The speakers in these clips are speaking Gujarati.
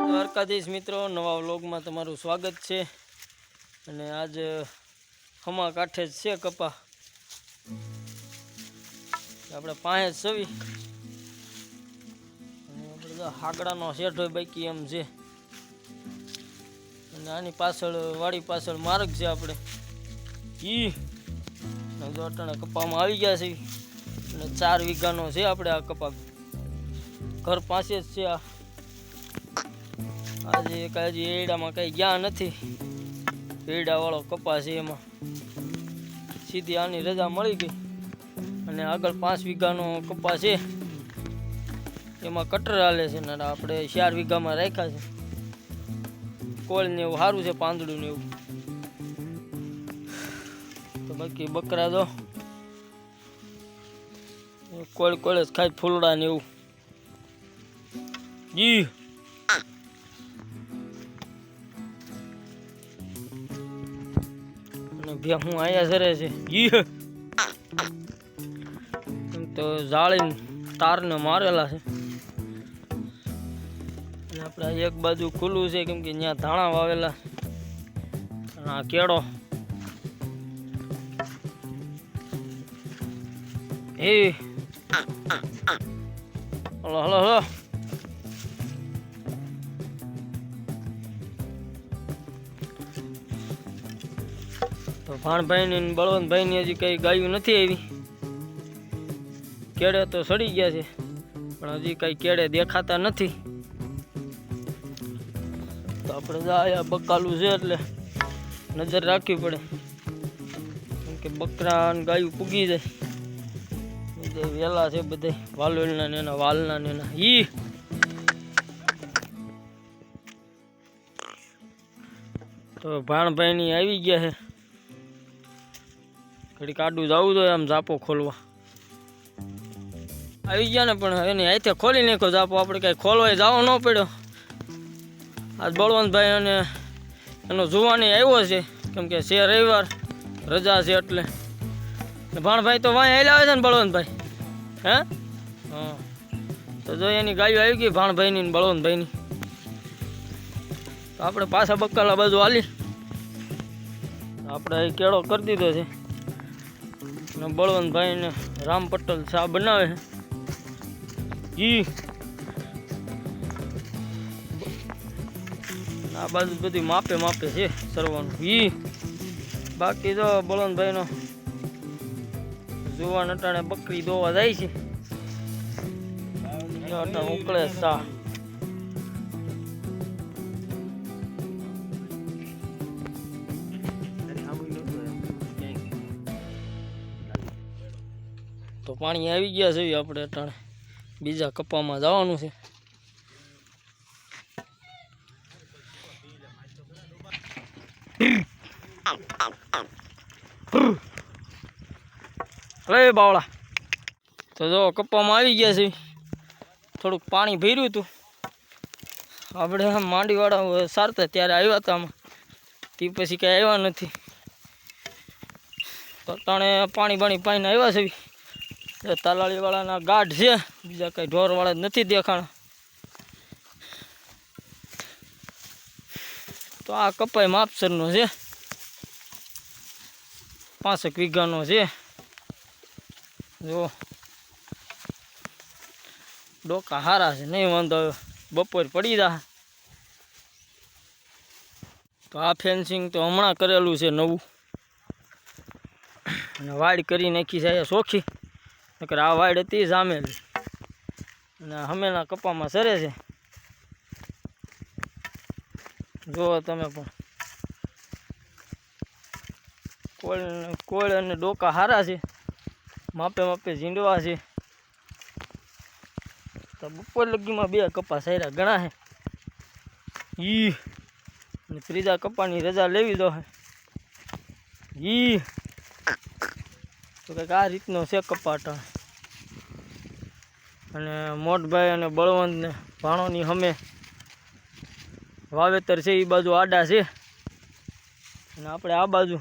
દ્વારકાધીશ મિત્રો, નવા વ્લોગમાં તમારું સ્વાગત છે। અને આજ હમા કાંઠે જ છે કપા, આપણે પાંચ સવી આપણે હાગડાનો શેઠ હોય બાકી એમ છે। અને આની પાછળ વાડી પાછળ માર્ગ છે આપણે ઈ અટાણે કપામાં આવી ગયા છે। અને 4 વીઘાનો છે આપણે આ કપા, ઘર પાસે જ છે આ। આજે કાજી એડામાં કઈ ગયા નથી, એડા વાળો કપા છે, એમાં સીધી આની રજા મળી ગઈ। અને આગળ 5 વીઘાનો કપા છે, એમાં કટર હાલે છે ને આપણે 4 વીઘામાં રાખ્યા છે। કોળ ને એવું સારું છે, પાંદડું ને એવું। તો બાકી બકરા દો કોળ કોળ જ ખાય, ફૂલડા ને એવું જી। હું આયા સરે છે ઈ તો જાળીને તારને મારેલા છે। અને આપણે એક બાજુ ખુલ્લું છે કેમ કે ત્યાં ધાણા વાવેલા, આ કેળો એ હલો હલો હલો તો ભાણભાઈ ની બળવંતભાઈ ની હજી કઈ ગાયું નથી આવી, કેળે તો સડી ગયા છે પણ હજી કઈ કેળે દેખાતા નથી। તો આપણે આયા બકાલું છે એટલે નજર રાખવી પડે, કેમ કે બકરા અને ગાયું પૂગી જાય। બધે વેલા છે, બધે વાલોલના ને એના વાલના ને એના ઈ તો ભાણભાઈ ની આવી ગયા છે। ઘડી કાડું જવું જોઈએ આમ જાપો ખોલવા, આવી ગયા ને પણ એની હાથે ખોલી નાખો જાપો, આપણે કઈ ખોલવા જવો ન પડ્યો। આજ બળવંતભાઈ અને એનો જુવાની આવ્યો છે કેમ કે છે રવિવાર રજા છે એટલે। ભાણભાઈ તો વાંય હેલા આવે છે ને બળવંતભાઈ, હે હા તો જો એની ગાયો આવી ગઈ ભાણભાઈની ને બળવંતભાઈની। તો આપણે પાછા બકાલા બાજુ હાલી, આપણે કેળો કરી દીધો છે ને બળવંતભાઈ ને રામ પટેલ ચા બનાવે છે ઈ। આ બાજુ બધી માપે માપે છે સરવાનું ઈ। બાકી જો બળવંતભાઈ નો જુવાન અટાણે બકરી દોવા જાય છે, અટાણે ઉકળે ચા। તો પાણી આવી ગયા છે, આપણે અટાણે બીજા કપામાં જવાનું છે। અરે બાવળા તો જો કપામાં આવી ગયા છે, થોડુંક પાણી ભર્યું હતું આપણે માંડીવાળા સારતા ત્યારે આવ્યા હતા આમાં, તે પછી કાંઈ આવ્યા નથી। તો અટાણે પાણી પાઈને આવ્યા છે, તાલાળીવાળાના ગાઢ છે, બીજા કઈ ઢોરવાળા નથી દેખાણા। તો આ કપાઈ માપસરનો છે, 5 વીઘાનો છે। જો ડોકા હારા છે, નહીં વાંધો બપોર પડી જા। તો આ ફેન્સિંગ તો હમણાં કરેલું છે નવું, અને વાડ કરી નાખી છે સોખી, નકર આ વાડ હતી જામેલી અને હમેના કપામાં સરે છે। જુઓ તમે પણ કોળ અને ડોકા હારા છે, માપે માપે ઝીંડવા છે। તો બપોર લગીમાં 2 કપા સાયરા ઘણા છે ઈ, અને ત્રીજા કપાની રજા લેવી દો ઈ। તો કંઈક આ રીતનો છે કપાટા। અને મોટભાઈ અને બળવંત ને ભાણોની હમે વાવેતર છે, એ બાજુ આડા છે અને આપણે આ બાજુ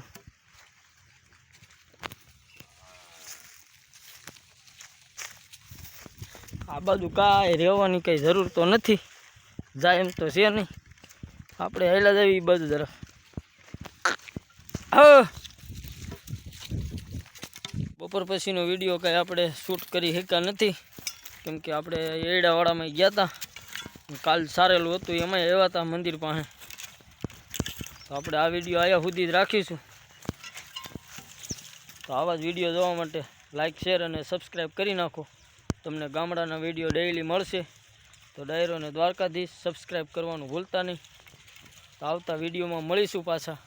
આ બાજુ કાંઈ રહેવાની કંઈ જરૂર તો નથી, જાય એમ તો છે નહીં. આપણે હેલા જ આવી બાજુ તરફ. બપોર પછીનો વિડીયો કાંઈ આપણે શૂટ કરી શક્યા નથી, કેમ કે આપણે એડાવાળામાં ગયા હતા. કાલ સારેલું હતું એમાં આવ્યા હતા મંદિર પાસે. તો આપણે આ વિડીયો અહીંયા સુધી જ રાખીશું. તો આવા જ વિડીયો જોવા માટે લાઇક શેર અને સબસ્ક્રાઈબ કરી નાખો. તમને ગામડાના વિડીયો ડેઈલી મળશે. તો ડાયરો અને દ્વારકાધીશ સબસ્ક્રાઈબ કરવાનું ભૂલતા નહીં. તો આવતા વિડીયોમાં મળીશું પાછા.